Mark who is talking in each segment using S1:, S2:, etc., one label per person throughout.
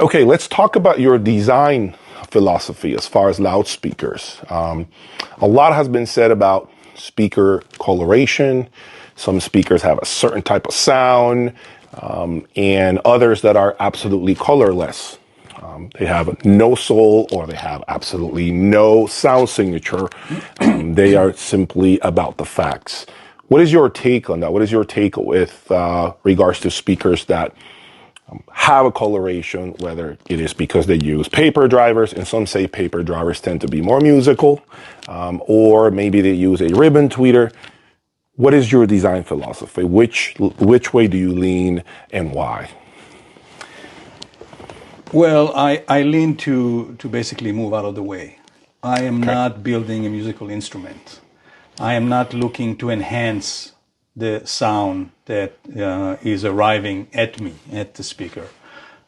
S1: Okay, let's talk about your design philosophy as far as loudspeakers. A lot has been said about speaker coloration. Some speakers have a certain type of sound, and others that are absolutely colorless. They have no soul, or they have absolutely no sound signature. They are simply about the facts. What is your take on that? What is your take with regards to speakers that have a coloration, whether it is because they use paper drivers, and some say paper drivers tend to be more musical, or maybe they use a ribbon tweeter. What is your design philosophy? Which way do you lean, and why?
S2: Well, I lean to basically move out of the way. I am not building a musical instrument. I am not looking to enhance the sound that is arriving at me, at the speaker.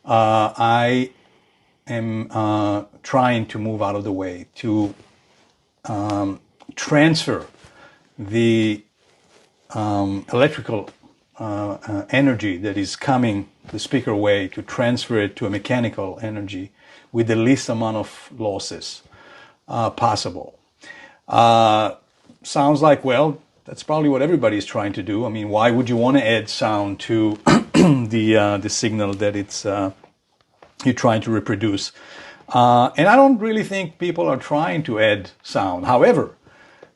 S2: I am trying to move out of the way, to transfer the electrical energy that is coming the speaker way, to transfer it to a mechanical energy with the least amount of losses possible. Sounds like, well, that's probably what everybody is trying to do. I mean, why would you want to add sound to the signal that it's you're trying to reproduce? And I don't really think people are trying to add sound. However,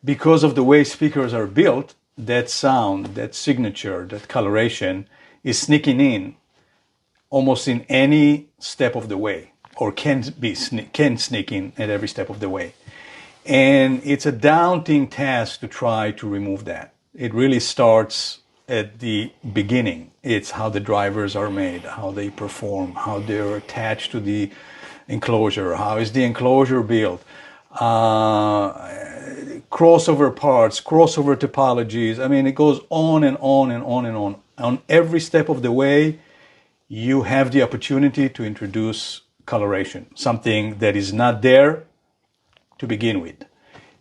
S2: because of the way speakers are built, that sound, that signature, that coloration is sneaking in almost in any step of the way, or can sneak in at every step of the way. And it's a daunting task to try to remove that. It really starts at the beginning. It's how the drivers are made, how they perform, how they're attached to the enclosure, how is the enclosure built, crossover parts, crossover topologies. I mean, it goes on and on and on and on. On every step of the way, you have the opportunity to introduce coloration, something that is not there to begin with.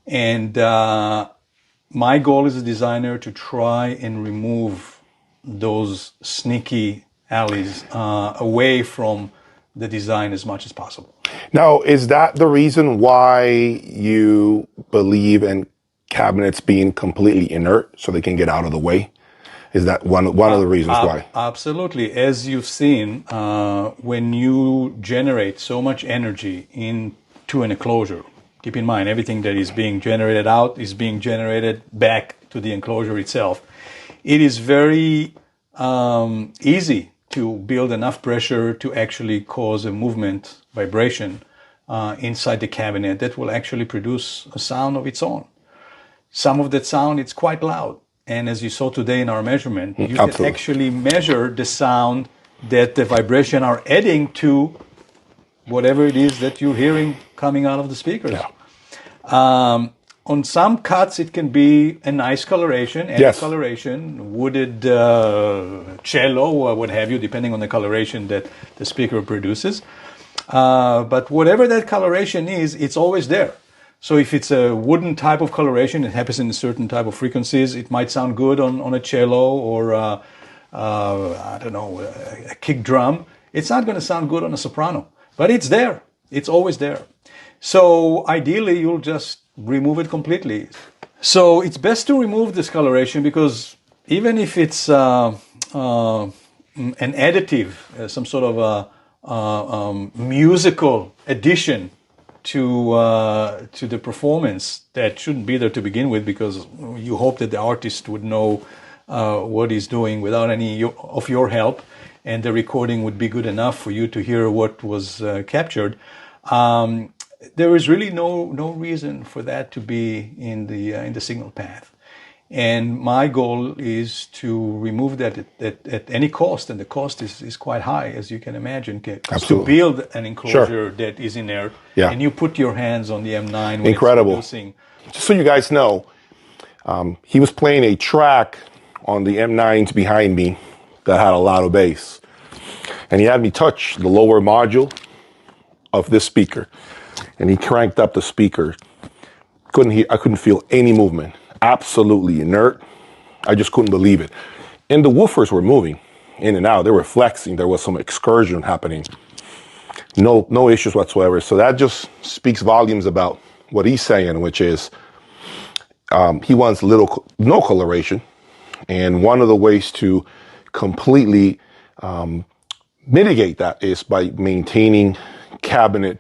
S2: And my goal as a designer to try and remove those sneaky alleys away from the design as much as possible.
S1: Now, is that the reason why you believe in cabinets being completely inert so they can get out of the way? Is that one of the reasons why?
S2: Absolutely. As you've seen, when you generate so much energy into an enclosure, keep in mind, everything that is being generated out is being generated back to the enclosure itself. It is very easy to build enough pressure to actually cause a movement, vibration inside the cabinet that will actually produce a sound of its own. Some of that sound, it's quite loud. And as you saw today in our measurement, you can actually measure the sound that the vibration are adding to whatever it is that you're hearing coming out of the speakers. Yeah. On some cuts, it can be a nice coloration, coloration, wooded cello or what have you, depending on the coloration that the speaker produces. But whatever that coloration is, it's always there. So if it's a wooden type of coloration, it happens in a certain type of frequencies, it might sound good on a cello or, I don't know, a kick drum. It's not going to sound good on a soprano, but it's there. It's always there. So ideally, you'll just remove it completely. So it's best to remove this coloration because even if it's an additive, some sort of a musical addition to the performance that shouldn't be there to begin with, because you hope that the artist would know what he's doing without any of your help, and the recording would be good enough for you to hear what was captured. There is really no reason for that to be in the signal path. And my goal is to remove that at any cost, and the cost is quite high, as you can imagine. To build an enclosure that is inert, and you put your hands on the M9 when
S1: Incredible.
S2: It's producing.
S1: Just so you guys know, he was playing a track on the M9s behind me that had a lot of bass. And he had me touch the lower module of this speaker. And he cranked up the speaker. I couldn't feel any movement. Absolutely inert. I just couldn't believe it. And the woofers were moving in and out. They were flexing. There was some excursion happening. no issues whatsoever. So that just speaks volumes about what he's saying, which is he wants no coloration. And one of the ways to completely mitigate that is by maintaining cabinet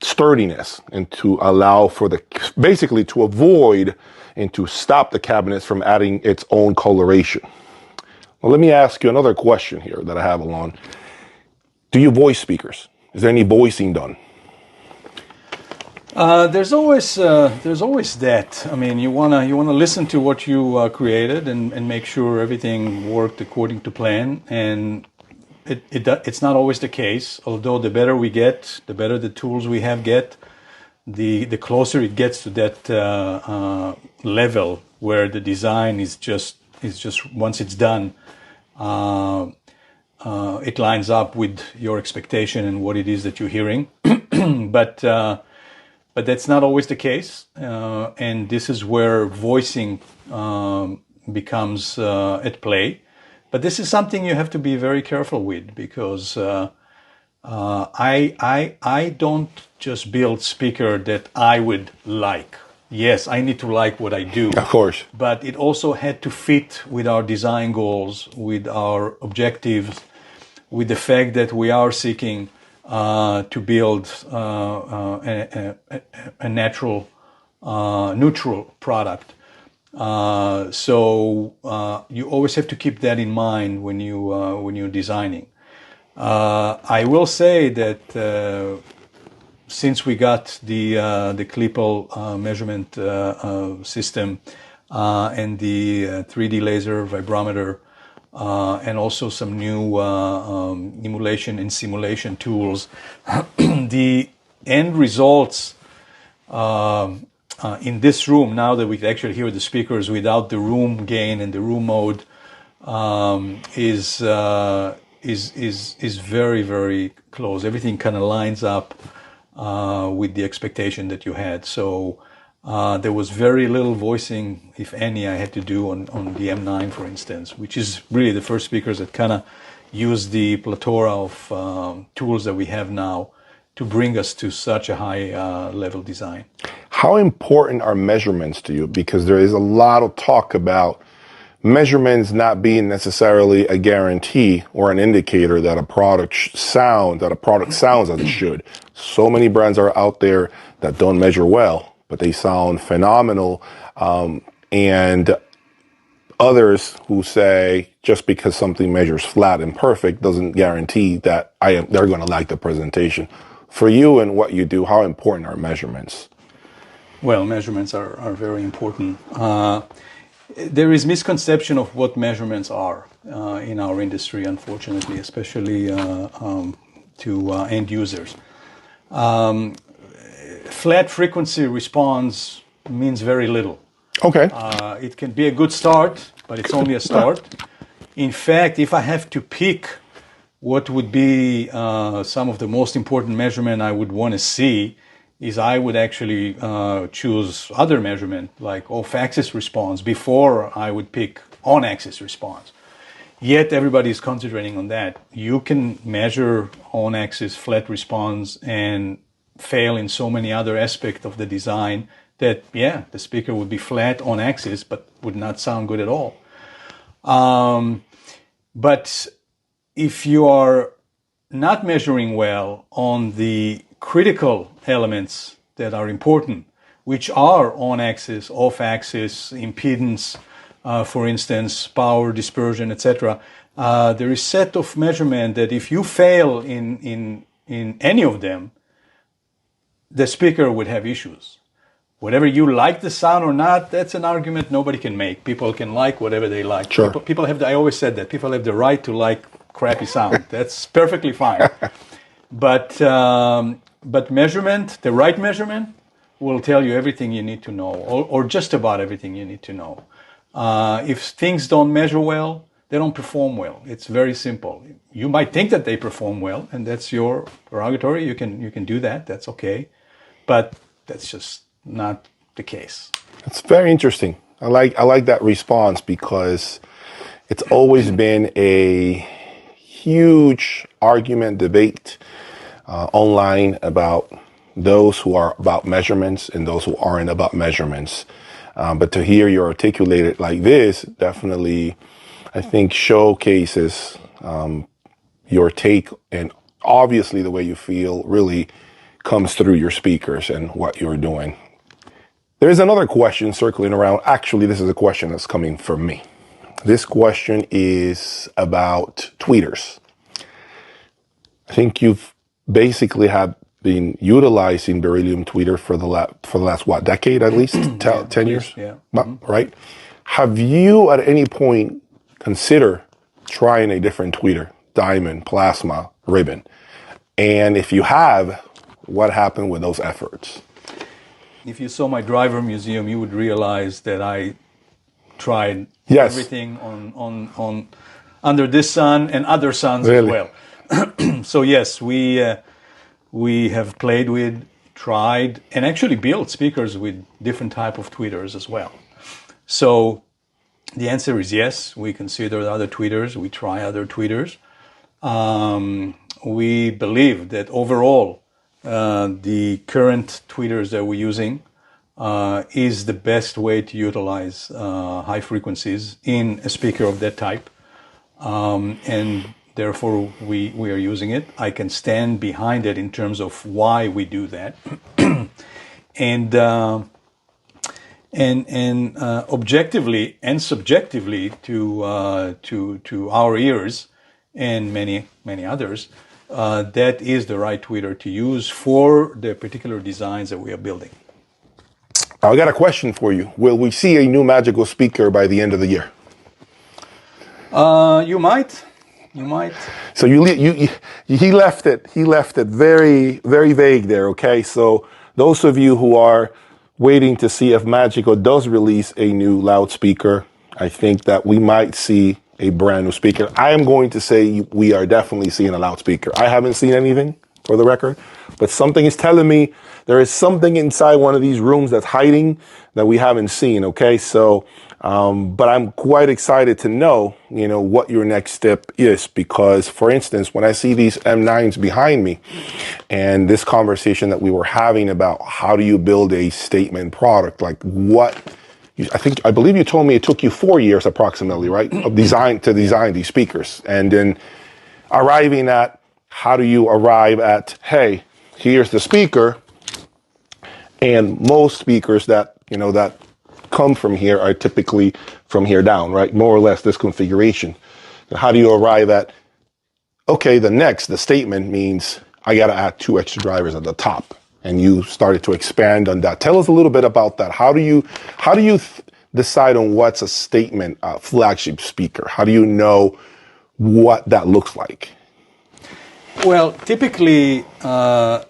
S1: sturdiness and to allow for basically to avoid and to stop the cabinets from adding its own coloration. Well, let me ask you another question here that I have, Alon. Do you voice speakers? Is there any voicing done?
S2: There's always that. I mean, you wanna listen to what you created and make sure everything worked according to plan. And it's not always the case. Although the better we get, the better the tools we have get, the closer it gets to that level where the design is just once it's done, it lines up with your expectation and what it is that you're hearing. But that's not always the case, and this is where voicing becomes at play. But this is something you have to be very careful with, because I don't just build speaker that I would like. Yes, I need to like what I do.
S1: Of course.
S2: But it also had to fit with our design goals, with our objectives, with the fact that we are seeking to build a natural, neutral product. So you always have to keep that in mind when you're designing. I will say that since we got the Klippel measurement system and the 3D laser vibrometer, and also some new emulation and simulation tools, the end results in this room, now that we can actually hear the speakers without the room gain and the room mode, is very, very close. Everything kind of lines up with the expectation that you had. So there was very little voicing, if any, I had to do on the M9, for instance, which is really the first speakers that kind of use the plethora of tools that we have now to bring us to such a high level design.
S1: How important are measurements to you? Because there is a lot of talk about measurements not being necessarily a guarantee or an indicator that a product sounds as it should. So many brands are out there that don't measure well, but they sound phenomenal. And others who say just because something measures flat and perfect doesn't guarantee that they're going to like the presentation. For you and what you do, how important are measurements?
S2: Well, measurements are very important. There is misconception of what measurements are in our industry, unfortunately, especially to end users. Flat frequency response means very little.
S1: Okay.
S2: It can be a good start, but it's only a start. In fact, if I have to pick what would be some of the most important measurement I would want to see, is I would actually choose other measurement like off-axis response before I would pick on-axis response. Yet everybody is concentrating on that. You can measure on-axis flat response and fail in so many other aspects of the design that, yeah, the speaker would be flat on axis but would not sound good at all. But if you are not measuring well on the critical elements that are important, which are on-axis, off-axis, impedance, for instance, power, dispersion, etc. There is set of measurement that if you fail in any of them, the speaker would have issues. Whatever you like the sound or not, that's an argument nobody can make. People can like whatever they like.
S1: Sure.
S2: People have I always said that people have the right to like crappy sound. That's perfectly fine. But measurement, the right measurement, will tell you everything you need to know, or just about everything you need to know. If things don't measure well, they don't perform well. It's very simple. You might think that they perform well, and that's your prerogative. You can do that. That's okay, but that's just not the case.
S1: It's very interesting. I like that response because it's always been a huge argument, debate online about those who are about measurements and those who aren't about measurements. But to hear you articulate it like this definitely, I think, showcases your take, and obviously the way you feel really comes through your speakers and what you're doing. There's another question circling around. Actually, this is a question that's coming from me. This question is about tweeters. I think you've basically have been utilizing Beryllium Tweeter for the last what, decade at least? 10 years?
S2: Yeah.
S1: Right? Have you at any point consider trying a different tweeter, diamond, plasma, ribbon? And if you have, what happened with those efforts?
S2: If you saw my driver museum, you would realize that I tried everything on under this sun and other suns as well. So yes, we have played with, tried, and actually built speakers with different type of tweeters as well. So the answer is yes. We consider other tweeters. We try other tweeters. We believe that overall, the current tweeters that we're using is the best way to utilize high frequencies in a speaker of that type, and therefore we are using it. I can stand behind it in terms of why we do that, and objectively and subjectively to our ears and many others, that is the right tweeter to use for the particular designs that we are building.
S1: I got a question for you. Will we see a new Magico speaker by the end of the year?
S2: You might.
S1: So he left it very, very vague there. Okay. So those of you who are waiting to see if Magico does release a new loudspeaker, I think that we might see a brand new speaker. I am going to say we are definitely seeing a loudspeaker. I haven't seen anything, for the record, but something is telling me there is something inside one of these rooms that's hiding that we haven't seen. Okay. So, but I'm quite excited to know, what your next step is, because for instance, when I see these M9s behind me and this conversation that we were having about how do you build a statement product, like I believe you told me it took you 4 years approximately, right? To design these speakers, and then arriving at, how do you arrive at, hey, here's the speaker, and most speakers that come from here are typically from here down, right? More or less this configuration. And how do you arrive at, okay, the statement means I got to add 2 extra drivers at the top, and you started to expand on that. Tell us a little bit about that. How do you decide on what's a statement flagship speaker? How do you know what that looks like?
S2: Well, typically, as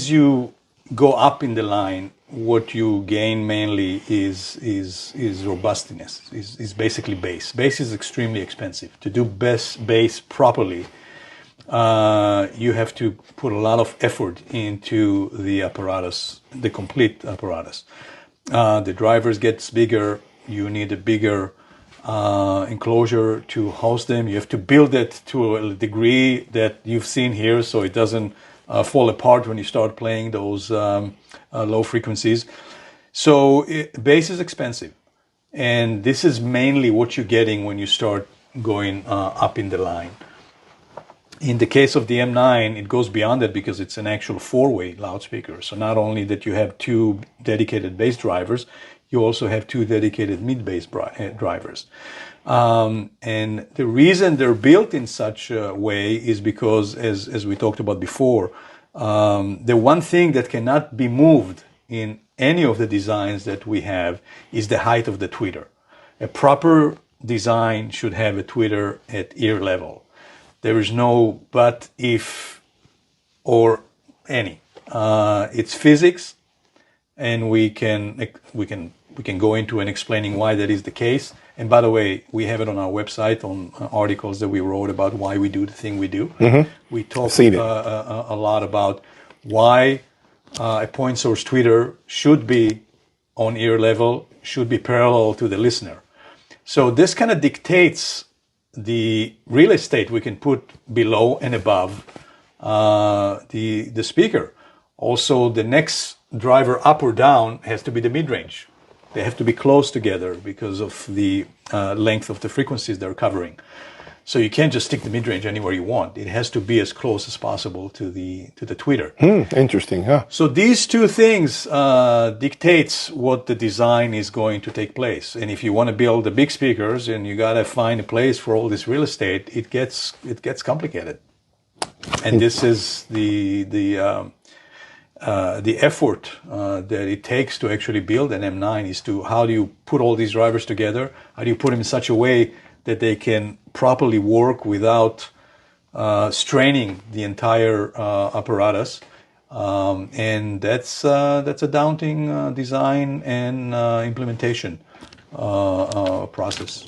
S2: you go up in the line, what you gain mainly is robustness, is basically bass. Bass is extremely expensive. To do bass properly, you have to put a lot of effort into the apparatus, the complete apparatus. The drivers gets bigger. You need a bigger enclosure to host them. You have to build it to a degree that you've seen here, so it doesn't fall apart when you start playing those low frequencies. So bass is expensive, and this is mainly what you're getting when you start going up in the line. In the case of the M9, it goes beyond that because it's an actual 4-way loudspeaker. So not only that you have 2 dedicated bass drivers, you also have 2 dedicated mid-bass drivers. And the reason they're built in such a way is because, as we talked about before, the one thing that cannot be moved in any of the designs that we have is the height of the tweeter. A proper design should have a tweeter at ear level. There is no but, if, or any. It's physics, and we can go into and explaining why that is the case. And by the way, we have it on our website, on articles that we wrote about why we do the thing we do. Mm-hmm. We talk a lot about why a point source tweeter should be on ear level, should be parallel to the listener. So this kind of dictates the real estate we can put below and above the speaker. Also, the next driver up or down has to be the mid-range. They have to be close together because of the length of the frequencies they're covering. So you can't just stick the mid-range anywhere you want. It has to be as close as possible to the tweeter.
S1: Interesting, huh?
S2: So these two things dictates what the design is going to take place. And if you want to build the big speakers and you got to find a place for all this real estate, it gets complicated. And this is the effort that it takes to actually build an M9 is to how do you put all these drivers together? How do you put them in such a way that they can properly work without straining the entire apparatus? And that's a daunting design and implementation process.